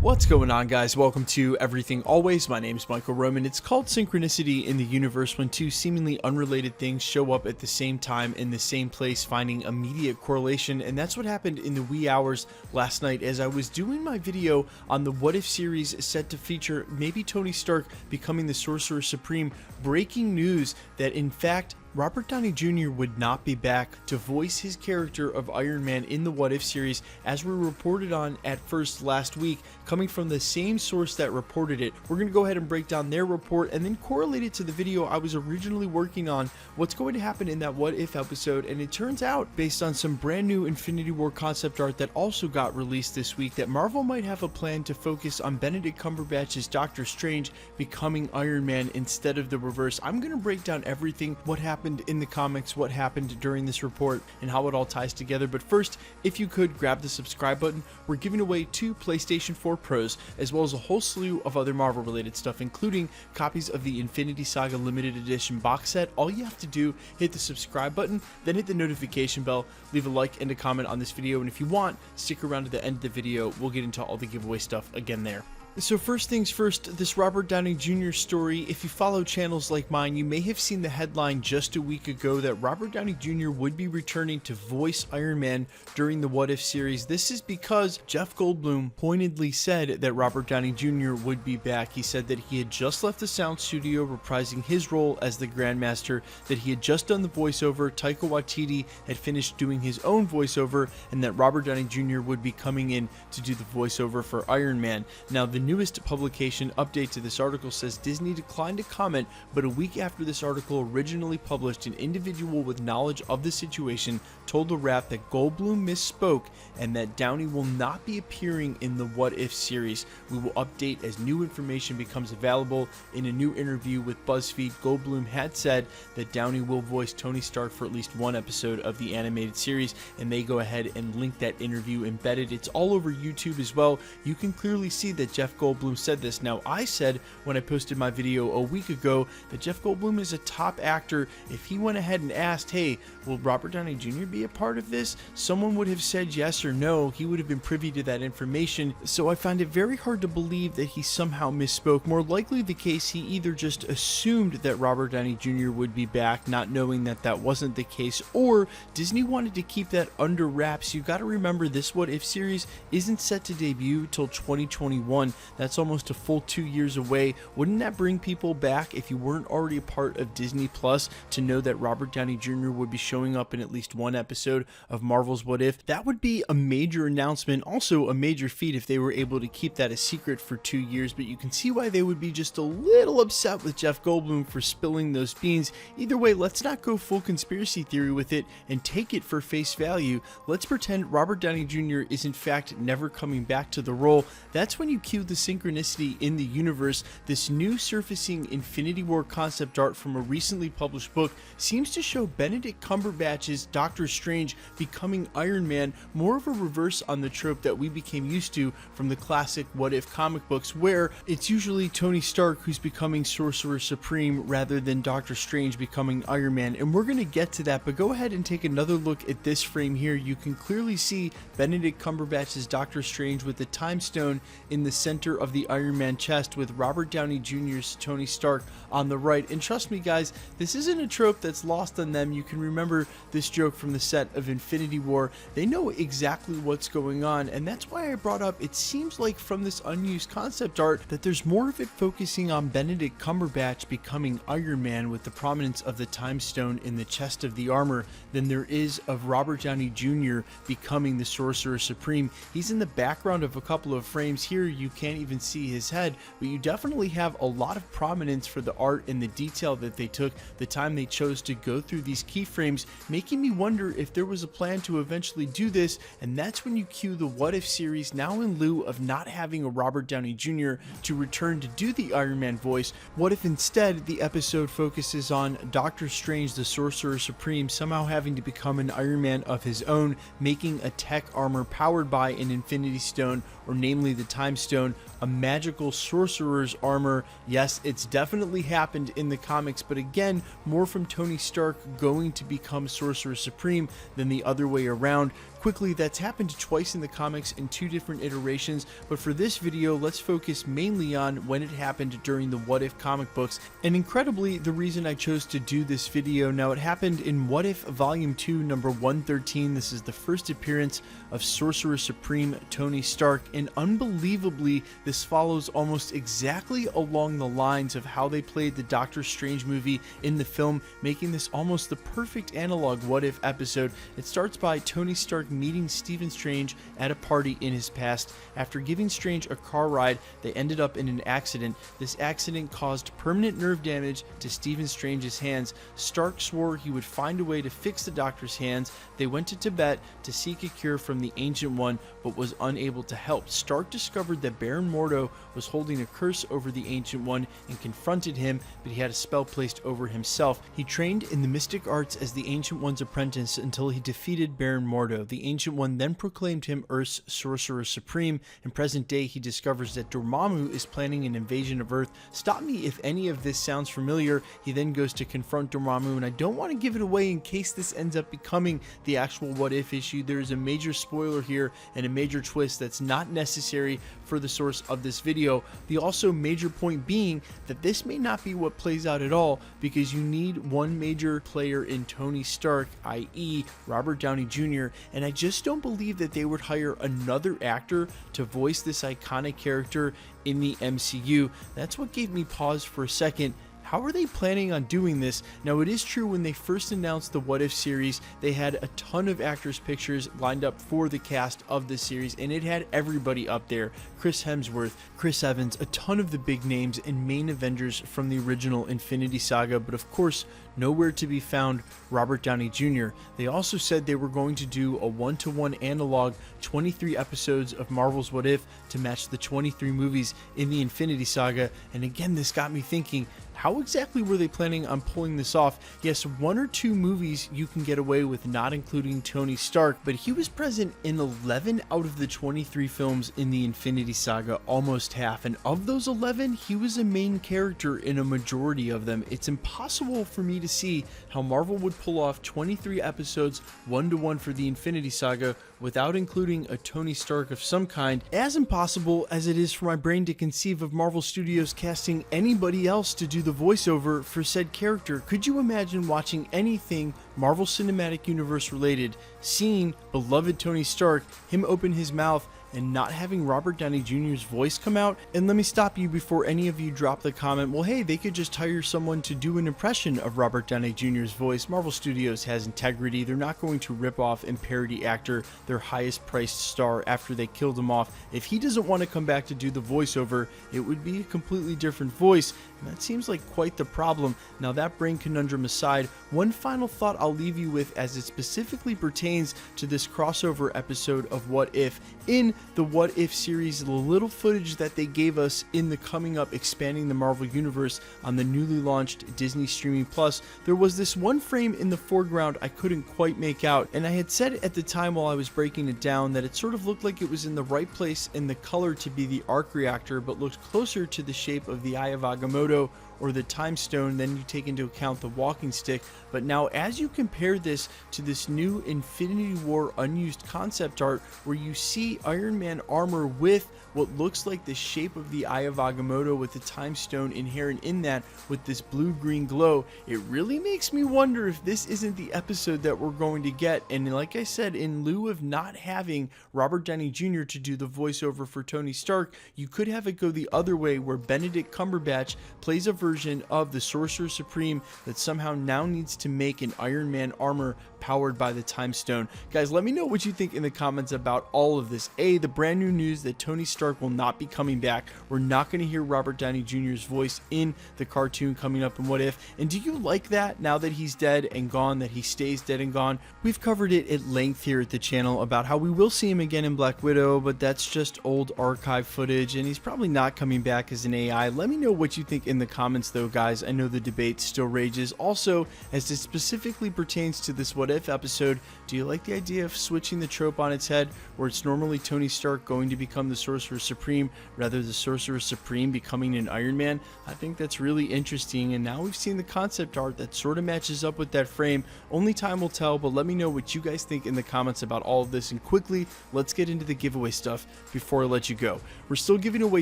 What's going on, guys? Welcome to Everything Always. My name is Michael Roman. It's called synchronicity in the universe when two seemingly unrelated things show up at the same time in the same place, finding immediate correlation. And that's what happened in the wee hours last night as I was doing my video on the What If series set to feature maybe Tony Stark becoming the Sorcerer Supreme. Breaking news that in fact Robert Downey Jr. would not be back to voice his character of Iron Man in the What If series, as we reported on at first last week, coming from the same source that reported it. We're going to go ahead and break down their report and then correlate it to the video I was originally working on, what's going to happen in that What If episode. And it turns out, based on some brand new Infinity War concept art that also got released this week, that Marvel might have a plan to focus on Benedict Cumberbatch's Doctor Strange becoming Iron Man instead of the reverse. I'm going to break down everything, what happened in the comics, what happened during this report, and how it all ties together. But first, if you could grab the subscribe button. We're giving away 2 PlayStation 4 Pros, as well as a whole slew of other Marvel related stuff, including copies of the Infinity Saga limited edition box set. All you have to do, hit the subscribe button, then hit the notification bell, leave a like and a comment on this video, and if you want, stick around to the end of the video. We'll get into all the giveaway stuff again there. So first things first, this Robert Downey Jr. story. If you follow channels like mine, you may have seen the headline just a week ago that Robert Downey Jr. would be returning to voice Iron Man during the What If series. This is because Jeff Goldblum pointedly said that Robert Downey Jr. would be back. He said that he had just left the sound studio reprising his role as the Grandmaster, that he had just done the voiceover, Taika Waititi had finished doing his own voiceover, and that Robert Downey Jr. would be coming in to do the voiceover for Iron Man. Now, the newest publication update to this article says Disney declined to comment, but a week after this article originally published, an individual with knowledge of the situation told the Wrap that Goldblum misspoke and that Downey will not be appearing in the What If series. We will update as new information becomes available. In a new interview with BuzzFeed, Goldblum had said that Downey will voice Tony Stark for at least one episode of the animated series, and they go ahead and link that interview embedded. It's all over YouTube as well. You can clearly see that Jeff Goldblum said this. Now, I said when I posted my video a week ago that Jeff Goldblum is a top actor. If he went ahead and asked, hey, will Robert Downey Jr. be a part of this? Someone would have said yes or no. He would have been privy to that information. So I find it very hard to believe that he somehow misspoke. More likely the case, he either just assumed that Robert Downey Jr. would be back, not knowing that that wasn't the case, or Disney wanted to keep that under wraps. You got to remember, this What If series isn't set to debut till 2021. That's almost a full 2 years away. Wouldn't that bring people back, if you weren't already a part of Disney Plus, to know that Robert Downey Jr. would be showing up in at least one episode of Marvel's What If? That would be a major announcement, also a major feat if they were able to keep that a secret for 2 years, but you can see why they would be just a little upset with Jeff Goldblum for spilling those beans. Either way, let's not go full conspiracy theory with it and take it for face value. Let's pretend Robert Downey Jr. is in fact never coming back to the role. That's when you cue the synchronicity in the universe. This new surfacing Infinity War concept art from a recently published book seems to show Benedict Cumberbatch's Doctor Strange becoming Iron Man, more of a reverse on the trope that we became used to from the classic What If comic books, where it's usually Tony Stark who's becoming Sorcerer Supreme rather than Doctor Strange becoming Iron Man. And we're going to get to that, but go ahead and take another look at this frame here. You can clearly see Benedict Cumberbatch's Doctor Strange with the Time Stone in the center of the Iron Man chest, with Robert Downey Jr.'s Tony Stark on the right. And trust me, guys, this isn't a trope that's lost on them. You can remember this joke from the set of Infinity War. They know exactly what's going on, and that's why I brought up, it seems like from this unused concept art that there's more of it focusing on Benedict Cumberbatch becoming Iron Man with the prominence of the Time Stone in the chest of the armor than there is of Robert Downey Jr. becoming the Sorcerer Supreme. He's in the background of a couple of frames here. You can't even see his head, but you definitely have a lot of prominence for the art and the detail that they took the time they chose to go through these keyframes, making me wonder if there was a plan to eventually do this. And that's when you cue the What If series, now in lieu of not having a Robert Downey Jr. to return to do the Iron Man voice. What if instead the episode focuses on Doctor Strange, the Sorcerer Supreme, somehow having to become an Iron Man of his own, making a tech armor powered by an Infinity Stone, or namely the Time Stone, a magical sorcerer's armor. Yes, it's definitely happened in the comics, but again, more from Tony Stark going to become Sorcerer Supreme than the other way around. Quickly, that's happened twice in the comics in 2 different iterations, but for this video, let's focus mainly on when it happened during the What If comic books, and incredibly, the reason I chose to do this video. Now, it happened in What If Volume 2, number 113. This is the first appearance of Sorcerer Supreme Tony Stark, and unbelievably, this follows almost exactly along the lines of how they played the Doctor Strange movie in the film, making this almost the perfect analog What If episode. It starts by Tony Stark meeting Stephen Strange at a party in his past. After giving Strange a car ride, they ended up in an accident. This accident caused permanent nerve damage to Stephen Strange's hands. Stark swore he would find a way to fix the Doctor's hands. They went to Tibet to seek a cure from the Ancient One, but was unable to help. Stark discovered that Baron Mordo was holding a curse over the Ancient One and confronted him, but he had a spell placed over himself. He trained in the mystic arts as the Ancient One's apprentice until he defeated Baron Mordo. The Ancient One then proclaimed him Earth's Sorcerer Supreme. In present day, he discovers that Dormammu is planning an invasion of Earth. Stop me if any of this sounds familiar. He then goes to confront Dormammu, and I don't want to give it away in case this ends up becoming the actual What If issue. There is a major spoiler here and a major twist that's not necessary for the source of this video. The also major point being that this may not be what plays out at all, because you need one major player in Tony Stark, i.e. Robert Downey Jr., and I just don't believe that they would hire another actor to voice this iconic character in the MCU. That's what gave me pause for a second. How are they planning on doing this? Now, it is true when they first announced the What If series, they had a ton of actors' pictures lined up for the cast of this series, and it had everybody up there. Chris Hemsworth, Chris Evans, a ton of the big names and main Avengers from the original Infinity Saga, but of course, nowhere to be found Robert Downey Jr. They also said they were going to do a 1-to-1 analog 23 episodes of Marvel's What If to match the 23 movies in the Infinity Saga, and again, this got me thinking, how exactly were they planning on pulling this off? Yes, 1 or 2 movies you can get away with not including Tony Stark, but he was present in 11 out of the 23 films in the Infinity Saga, almost half, and of those 11, he was a main character in a majority of them. It's impossible for me to see how Marvel would pull off 23 episodes 1-to-1 for the Infinity Saga without including a Tony Stark of some kind, as impossible as it is for my brain to conceive of Marvel Studios casting anybody else to do the voiceover for said character. Could you imagine watching anything Marvel Cinematic Universe related, seeing beloved Tony Stark, him open his mouth, and not having Robert Downey Jr.'s voice come out? And let me stop you before any of you drop the comment, well, hey, they could just hire someone to do an impression of Robert Downey Jr.'s voice. Marvel Studios has integrity. They're not going to rip off and parody actor their highest priced star after they killed him off. If he doesn't want to come back to do the voiceover, it would be a completely different voice, and that seems like quite the problem. Now, that brain conundrum aside, one final thought I'll leave you with as it specifically pertains to this crossover episode of What If. In the What If series, the little footage that they gave us in the coming up Expanding the Marvel Universe on the newly launched Disney Streaming Plus, there was this one frame in the foreground I couldn't quite make out, and I had said at the time while I was breaking it down that it sort of looked like it was in the right place in the color to be the arc reactor, but looked closer to the shape of the Eye of Agamotto or the Time Stone, then you take into account the walking stick. But now, as you compare this to this new Infinity War unused concept art where you see Iron Man armor with what looks like the shape of the Eye of Agamotto with the Time Stone inherent in that with this blue-green glow, it really makes me wonder if this isn't the episode that we're going to get. And like I said, in lieu of not having Robert Downey Jr. to do the voiceover for Tony Stark, you could have it go the other way where Benedict Cumberbatch plays a version of the Sorcerer Supreme that somehow now needs to make an Iron Man armor powered by the Time Stone. Guys, let me know what you think in the comments about all of this. The brand new news that Tony Stark will not be coming back. We're not going to hear Robert Downey Jr.'s voice in the cartoon coming up in What If. And do you like that now that he's dead and gone, that he stays dead and gone? We've covered it at length here at the channel about how we will see him again in Black Widow, but that's just old archive footage and he's probably not coming back as an AI. Let me know what you think in the comments comments though, guys. I know the debate still rages. Also, as it specifically pertains to this What If episode, do you like the idea of switching the trope on its head, where it's normally Tony Stark going to become the Sorcerer Supreme, rather the Sorcerer Supreme becoming an Iron Man? I think that's really interesting, and now we've seen the concept art that sort of matches up with that frame. Only time will tell, but let me know what you guys think in the comments about all of this, and quickly, let's get into the giveaway stuff before I let you go. We're still giving away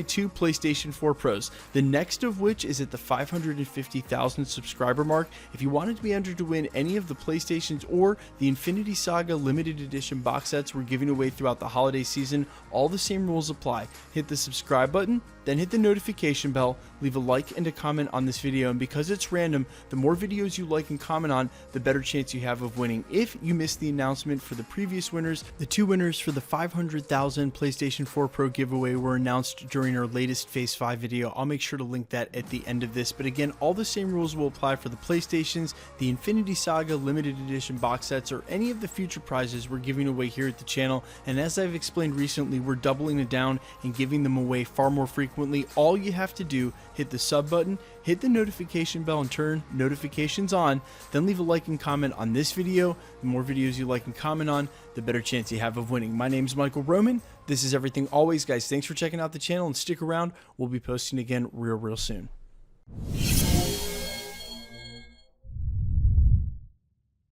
2 PlayStation 4 Pros, the next of which is at the 550,000 subscriber mark. If you wanted to be entered to win any of the PlayStations or the Infinity Saga limited edition box sets we're giving away throughout the holiday season, all the same rules apply. Hit the subscribe button, then hit the notification bell, leave a like and a comment on this video, and because it's random, the more videos you like and comment on, the better chance you have of winning. If you missed the announcement for the previous winners, the 2 winners for the 500,000 PlayStation 4 Pro giveaway were announced during our latest Phase 5 video. I'll make sure to link that at the end of this, but again, all the same rules will apply for the PlayStations, the Infinity Saga limited edition box sets, or any of the future prizes we're giving away here at the channel. And as I've explained recently, we're doubling it down and giving them away far more frequently. All you have to do, hit the sub button, hit the notification bell and turn notifications on, then leave a like and comment on this video. The more videos you like and comment on, the better chance you have of winning. My name's Michael Roman. This is Everything Always, guys. Thanks for checking out the channel, and stick around. We'll be posting again real soon.